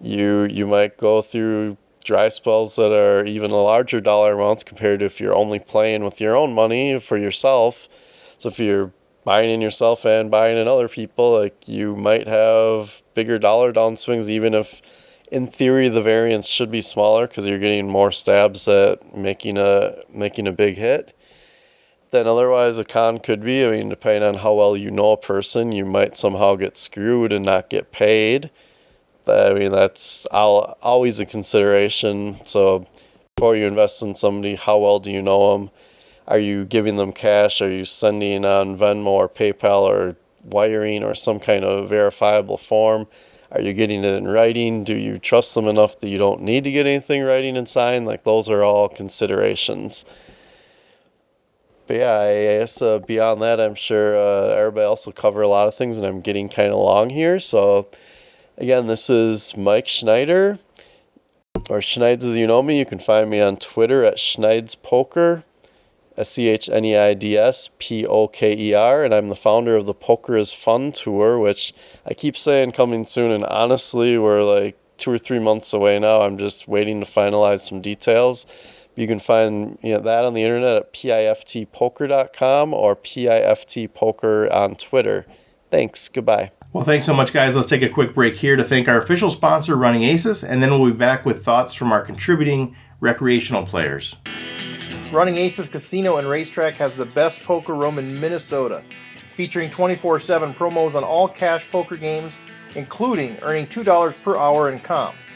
you might go through dry spells that are even larger dollar amounts compared to if you're only playing with your own money for yourself. So if you're buying in yourself and buying in other people, like you might have bigger dollar downswings, even if in theory the variance should be smaller because you're getting more stabs at making a big hit. Then otherwise a con could be, I mean, depending on how well you know a person, you might somehow get screwed and not get paid. I mean, that's always a consideration. So before you invest in somebody, how well do you know them? Are you giving them cash? Are you sending on Venmo or PayPal or wiring or some kind of verifiable form? Are you getting it in writing? Do you trust them enough that you don't need to get anything writing and signed? Like, those are all considerations. But yeah, I guess beyond that, I'm sure everybody else will cover a lot of things, and I'm getting kind of long here. So again, this is Mike Schneider, or Schneids as you know me. You can find me on Twitter at Schneids Poker. SCHNEIDSPOKER, and I'm the founder of the Poker is Fun Tour, which I keep saying coming soon, and honestly, we're like 2 or 3 months away now. I'm just waiting to finalize some details. You can find that on the internet at piftpoker.com or piftpoker on Twitter. Thanks. Goodbye. Well, thanks so much, guys. Let's take a quick break here to thank our official sponsor, Running Aces, and then we'll be back with thoughts from our contributing recreational players. Running Aces Casino and Racetrack has the best poker room in Minnesota, featuring 24/7 promos on all cash poker games, including earning $2 per hour in comps,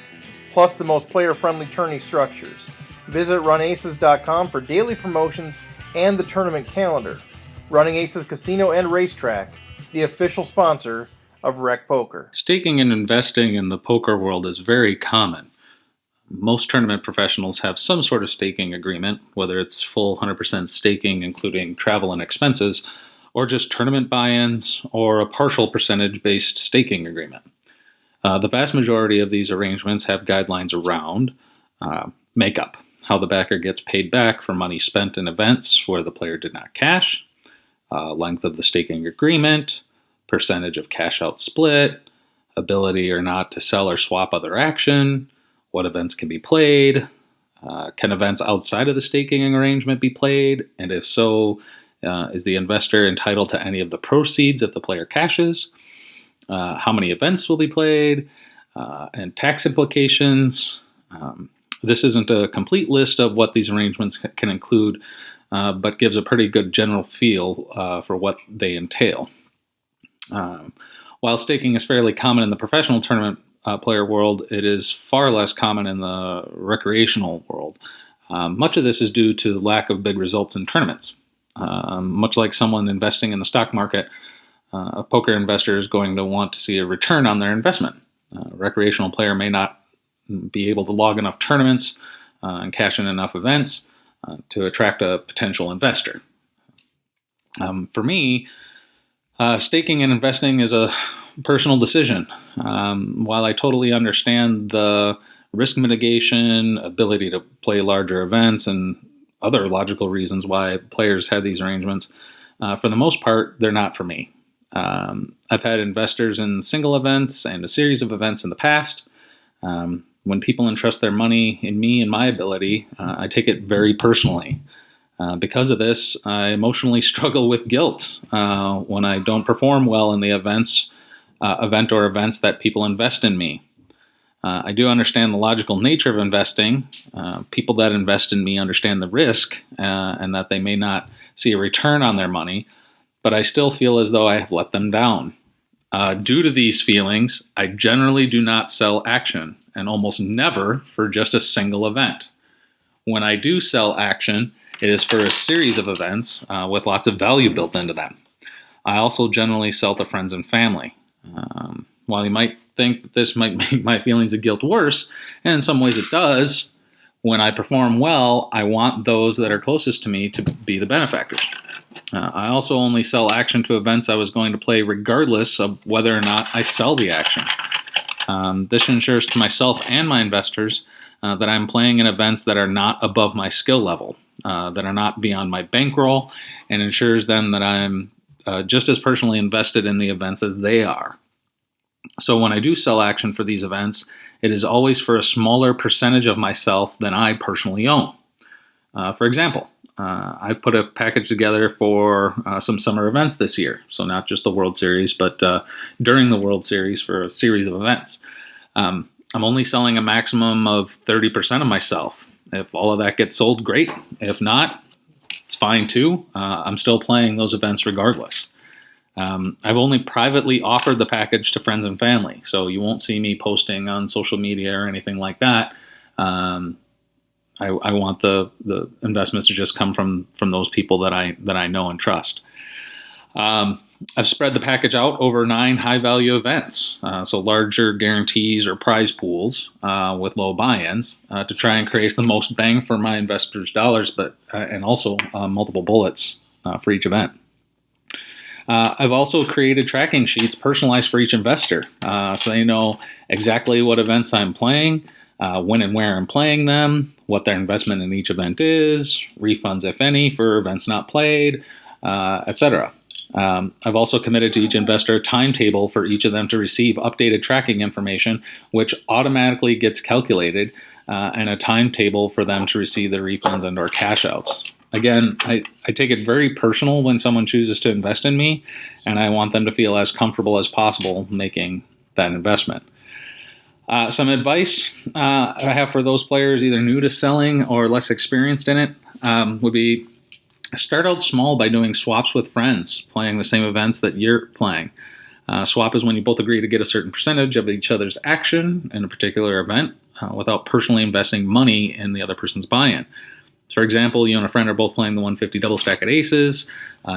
plus the most player-friendly tourney structures. Visit runaces.com for daily promotions and the tournament calendar. Running Aces Casino and Racetrack, the official sponsor of Rec Poker. Staking and investing in the poker world is very common. Most tournament professionals have some sort of staking agreement, whether it's full 100% staking, including travel and expenses, or just tournament buy-ins, or a partial percentage-based staking agreement. The vast majority of these arrangements have guidelines around makeup, how the backer gets paid back for money spent in events where the player did not cash, length of the staking agreement, percentage of cash-out split, ability or not to sell or swap other action, what events can be played, can events outside of the staking arrangement be played, and if so, is the investor entitled to any of the proceeds if the player cashes, how many events will be played, and tax implications. This isn't a complete list of what these arrangements can include, but gives a pretty good general feel for what they entail. While staking is fairly common in the professional tournament player world, it is far less common in the recreational world. Much of this is due to lack of big results in tournaments. Much like someone investing in the stock market, a poker investor is going to want to see a return on their investment. A recreational player may not be able to log enough tournaments and cash in enough events to attract a potential investor. For me, staking and investing is a personal decision. While I totally understand the risk mitigation, ability to play larger events, and other logical reasons why players have these arrangements, for the most part, they're not for me. I've had investors in single events and a series of events in the past. When people entrust their money in me and my ability, I take it very personally. Because of this, I emotionally struggle with guilt when I don't perform well in the event or events that people invest in me. I do understand the logical nature of investing. People that invest in me understand the risk and that they may not see a return on their money, but I still feel as though I have let them down. Due to these feelings, I generally do not sell action, and almost never for just a single event. When I do sell action, it is for a series of events with lots of value built into them. I also generally sell to friends and family. While you might think that this might make my feelings of guilt worse, and in some ways it does, when I perform well, I want those that are closest to me to be the benefactors. I also only sell action to events I was going to play regardless of whether or not I sell the action. This ensures to myself and my investors that I'm playing in events that are not above my skill level, that are not beyond my bankroll, and ensures them that I'm just as personally invested in the events as they are. So when I do sell action for these events, it is always for a smaller percentage of myself than I personally own. For example, I've put a package together for some summer events this year. So not just the World Series, but during the World Series for a series of events. I'm only selling a maximum of 30% of myself. If all of that gets sold, great. If not, it's fine too. I'm still playing those events regardless. I've only privately offered the package to friends and family, so you won't see me posting on social media or anything like that. I want the investments to just come from those people that I know and trust. I've spread the package out over 9 high-value events, so larger guarantees or prize pools with low buy-ins to try and create the most bang for my investors' dollars, but and also multiple bullets for each event. I've also created tracking sheets personalized for each investor, so they know exactly what events I'm playing, when and where I'm playing them, what their investment in each event is, refunds, if any, for events not played, etc. I've also committed to each investor a timetable for each of them to receive updated tracking information, which automatically gets calculated, and a timetable for them to receive their refunds and or cash outs. Again, I take it very personal when someone chooses to invest in me, and I want them to feel as comfortable as possible making that investment. Some advice I have for those players either new to selling or less experienced in it would be start out small by doing swaps with friends, playing the same events that you're playing. Swap is when you both agree to get a certain percentage of each other's action in a particular event without personally investing money in the other person's buy-in. For example, you and a friend are both playing the 150 double stack at aces.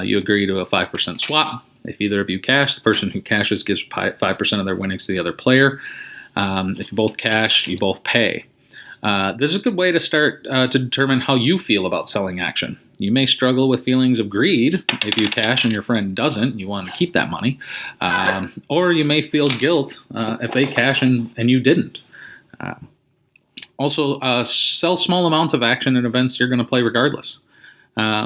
You agree to a 5% swap. If either of you cash, the person who cashes gives 5% of their winnings to the other player. If you both cash, you both pay. This is a good way to start to determine how you feel about selling action. You may struggle with feelings of greed if you cash and your friend doesn't. You want to keep that money. Or you may feel guilt if they cash and you didn't. Also, sell small amounts of action in events you're going to play regardless.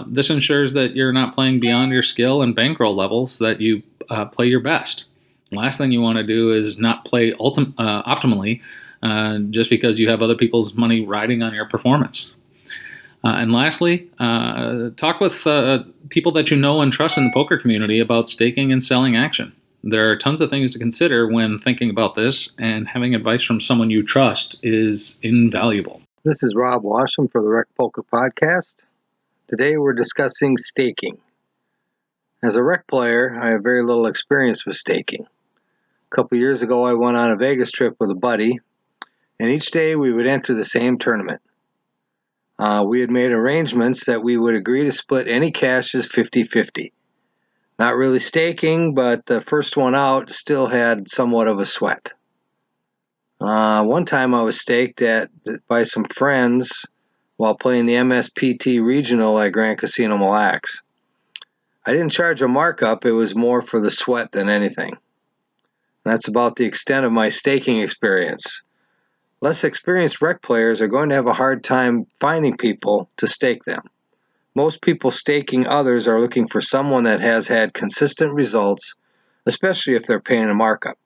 This ensures that you're not playing beyond your skill and bankroll levels, that you play your best. Last thing you want to do is not play optimally just because you have other people's money riding on your performance. And lastly, talk with people that you know and trust in the poker community about staking and selling action. There are tons of things to consider when thinking about this, and having advice from someone you trust is invaluable. This is Rob Washam for the Rec Poker Podcast. Today we're discussing staking. As a rec player, I have very little experience with staking. A couple years ago, I went on a Vegas trip with a buddy, and each day we would enter the same tournament. We had made arrangements that we would agree to split any cashes 50-50. Not really staking, but the first one out still had somewhat of a sweat. One time I was staked by some friends while playing the MSPT Regional at Grand Casino Mille Lacs. I didn't charge a markup, it was more for the sweat than anything. That's about the extent of my staking experience. Less experienced rec players are going to have a hard time finding people to stake them. Most people staking others are looking for someone that has had consistent results, especially if they're paying a markup.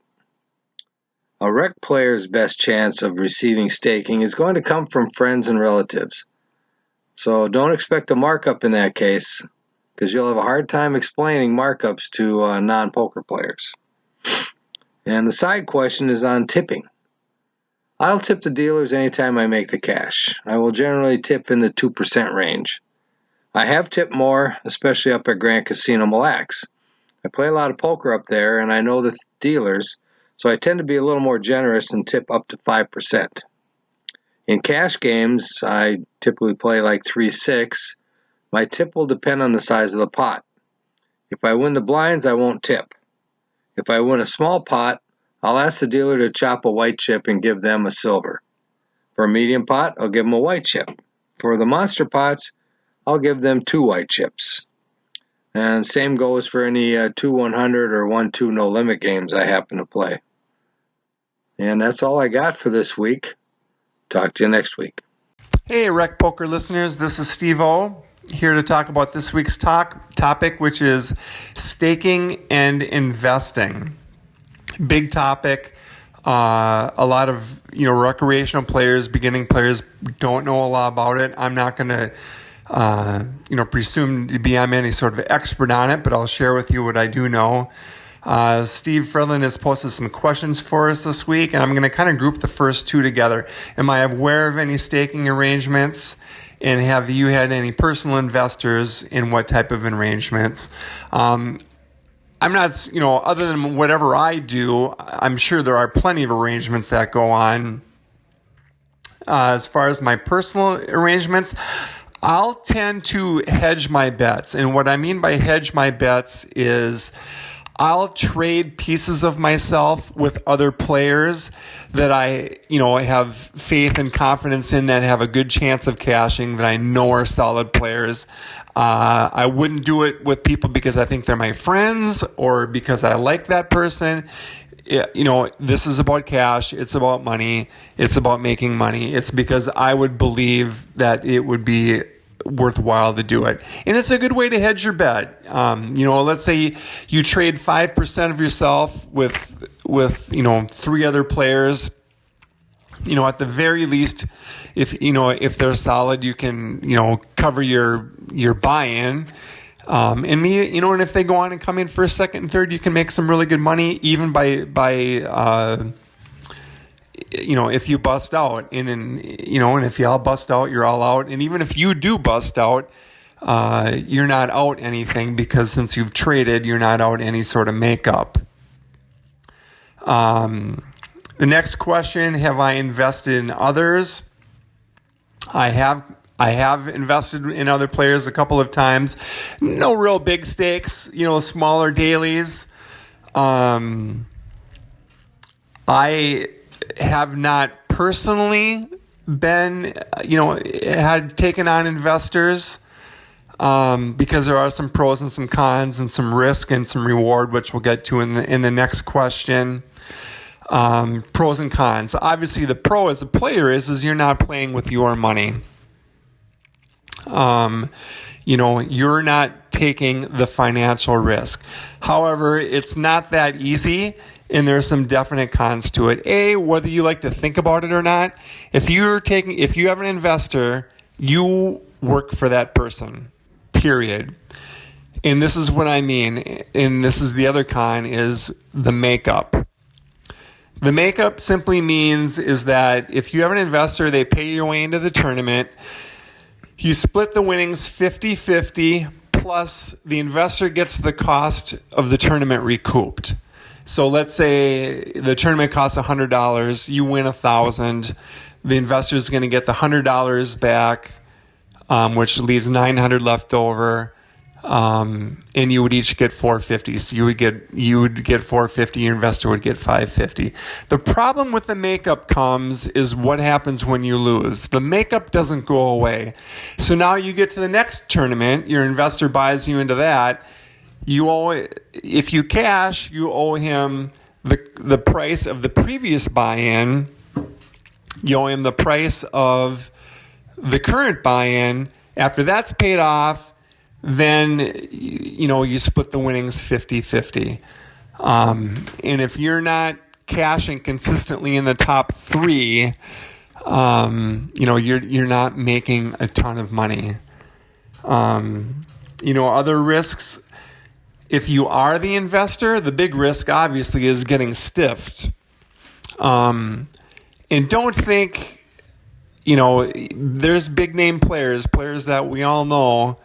A rec player's best chance of receiving staking is going to come from friends and relatives. So don't expect a markup in that case, because you'll have a hard time explaining markups to non-poker players. And the side question is on tipping. I'll tip the dealers anytime I make the cash. I will generally tip in the 2% range. I have tipped more, especially up at Grand Casino Mille Lacs. I play a lot of poker up there, and I know the dealers, so I tend to be a little more generous and tip up to 5%. In cash games, I typically play like 3-6. My tip will depend on the size of the pot. If I win the blinds, I won't tip. If I win a small pot, I'll ask the dealer to chop a white chip and give them a silver. For a medium pot, I'll give them a white chip. For the monster pots, I'll give them 2 white chips. And same goes for any 2-100 or 1-2 no limit games I happen to play. And that's all I got for this week. Talk to you next week. Hey, Rec Poker listeners, this is Steve O, here to talk about this week's topic, which is staking and investing. Big topic. A lot of recreational players, beginning players, don't know a lot about it. I'm not going to presume to be I'm any sort of expert on it, but I'll share with you what I do know. Steve Fredlin has posted some questions for us this week, and I'm going to kind of group the first two together. Am I aware of any staking arrangements? And have you had any personal investors in what type of arrangements? I'm not, other than whatever I do, I'm sure there are plenty of arrangements that go on. As far as my personal arrangements, I'll tend to hedge my bets. And what I mean by hedge my bets is I'll trade pieces of myself with other players that I, have faith and confidence in, that have a good chance of cashing, that I know are solid players. I wouldn't do it with people because I think they're my friends or because I like that person. this is about cash. It's about money. It's about making money. It's because I would believe that it would be worthwhile to do it. And it's a good way to hedge your bet. Let's say you trade 5% of yourself with 3 other players. At the very least, if they're solid, you can, cover your buy-in. And if they go on and come in for a second and third, you can make some really good money even by if you bust out. And if you all bust out, you're all out. And even if you do bust out, you're not out anything, because since you've traded, you're not out any sort of makeup. The next question, have I invested in others? I have invested in other players a couple of times. No real big stakes, smaller dailies. I have not personally been, had taken on investors, because there are some pros and some cons and some risk and some reward, which we'll get to in the next question. Pros and cons. Obviously, the pro as a player is you're not playing with your money. You're not taking the financial risk. However, it's not that easy, and there's some definite cons to it. Whether you like to think about it or not, if you have an investor, you work for that person, period. And this is what I mean, and this is the other con, is the makeup. The makeup simply means is that if you have an investor, they pay your way into the tournament, you split the winnings 50-50, plus the investor gets the cost of the tournament recouped. So let's say the tournament costs $100, you win $1,000. The investor is going to get the $100 back, which leaves $900 left over. And you would each get $450. So you would get $450. Your investor would get $550. The problem with the makeup is what happens when you lose. The makeup doesn't go away. So now you get to the next tournament. Your investor buys you into that. If you cash, you owe him the price of the previous buy-in. You owe him the price of the current buy-in. After that's paid off, then, you split the winnings 50-50. And if you're not cashing consistently in the top 3, you're not making a ton of money. Other risks, if you are the investor, the big risk obviously is getting stiffed. And don't think, there's big name players that we all know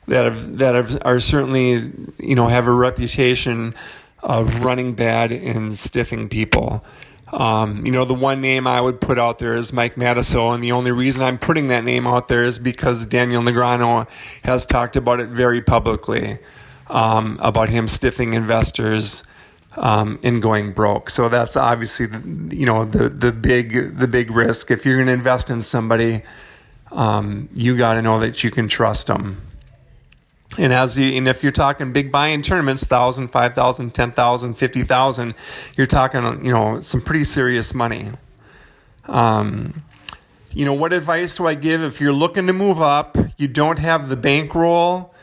that are certainly, have a reputation of running bad and stiffing people. The one name I would put out there is Mike Matusow, and the only reason I'm putting that name out there is because Daniel Negreanu has talked about it very publicly, about him stiffing investors and going broke. So that's obviously the big risk. If you're going to invest in somebody, you got to know that you can trust them. And if you're talking big buy-in tournaments, 1,000, 5,000, 10,000, 50,000, you're talking, some pretty serious money. What advice do I give if you're looking to move up? You don't have the bankroll,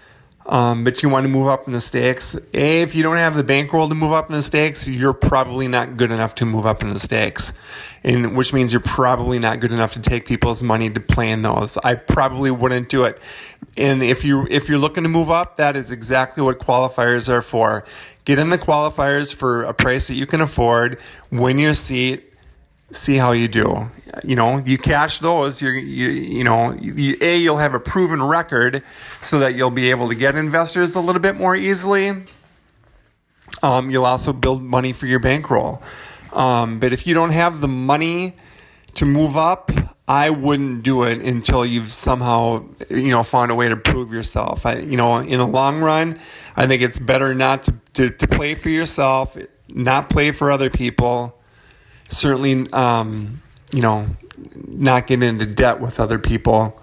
but you want to move up in the stakes. If you don't have the bankroll to move up in the stakes, you're probably not good enough to move up in the stakes, and which means you're probably not good enough to take people's money to play in those. I probably wouldn't do it. And if you're looking to move up, that is exactly what qualifiers are for. Get in the qualifiers for a price that you can afford, win your seat, see how you do. You cash those, you'll have a proven record so that you'll be able to get investors a little bit more easily. You'll also build money for your bankroll. But if you don't have the money to move up, I wouldn't do it until you've somehow, found a way to prove yourself. In the long run, I think it's better not to play for yourself, not play for other people. Certainly, not get into debt with other people.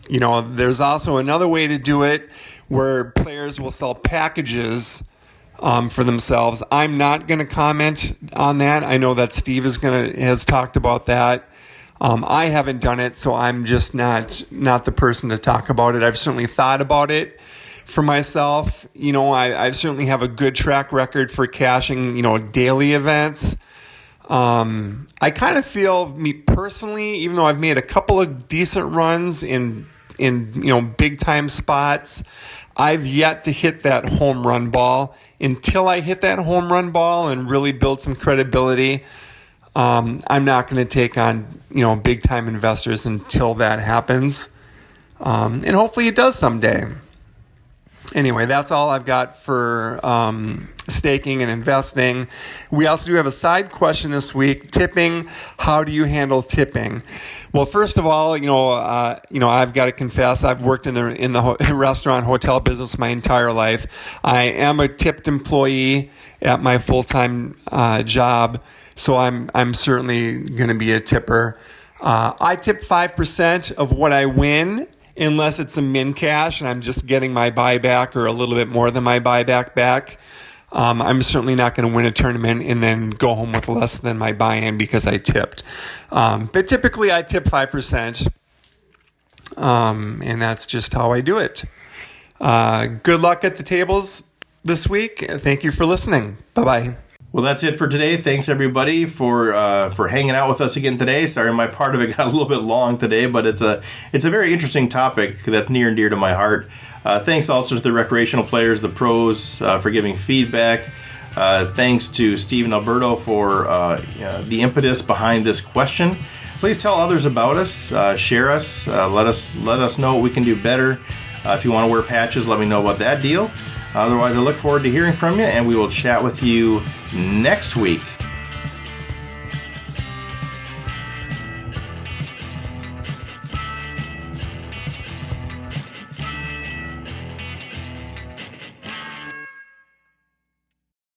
There's also another way to do it where players will sell packages for themselves. I'm not going to comment on that. I know that Steve has talked about that. I haven't done it, so I'm just not the person to talk about it. I've certainly thought about it for myself. I certainly have a good track record for cashing, daily events. I kind of feel, me personally, even though I've made a couple of decent runs in big time spots, I've yet to hit that home run ball. Until I hit that home run ball and really build some credibility, I'm not going to take on big time investors until that happens, and hopefully it does someday. Anyway, that's all I've got for staking and investing. We also do have a side question this week: tipping. How do you handle tipping? Well, first of all, I've got to confess, I've worked in the restaurant hotel business my entire life. I am a tipped employee at my full-time job, so I'm certainly going to be a tipper. I tip 5% of what I win, unless it's a min cash and I'm just getting my buyback or a little bit more than my buyback back. I'm certainly not going to win a tournament and then go home with less than my buy-in because I tipped. But typically I tip 5%, and that's just how I do it. Good luck at the tables this week. Thank you for listening. Bye-bye. Well, that's it for today. Thanks, everybody, for hanging out with us again today. Sorry, my part of it got a little bit long today, but it's a very interesting topic that's near and dear to my heart. Thanks also to the recreational players, the pros, for giving feedback. Thanks to Steve and Alberto for the impetus behind this question. Please tell others about us, share us, let us know what we can do better. If you want to wear patches, let me know about that deal. Otherwise, I look forward to hearing from you, and we will chat with you next week.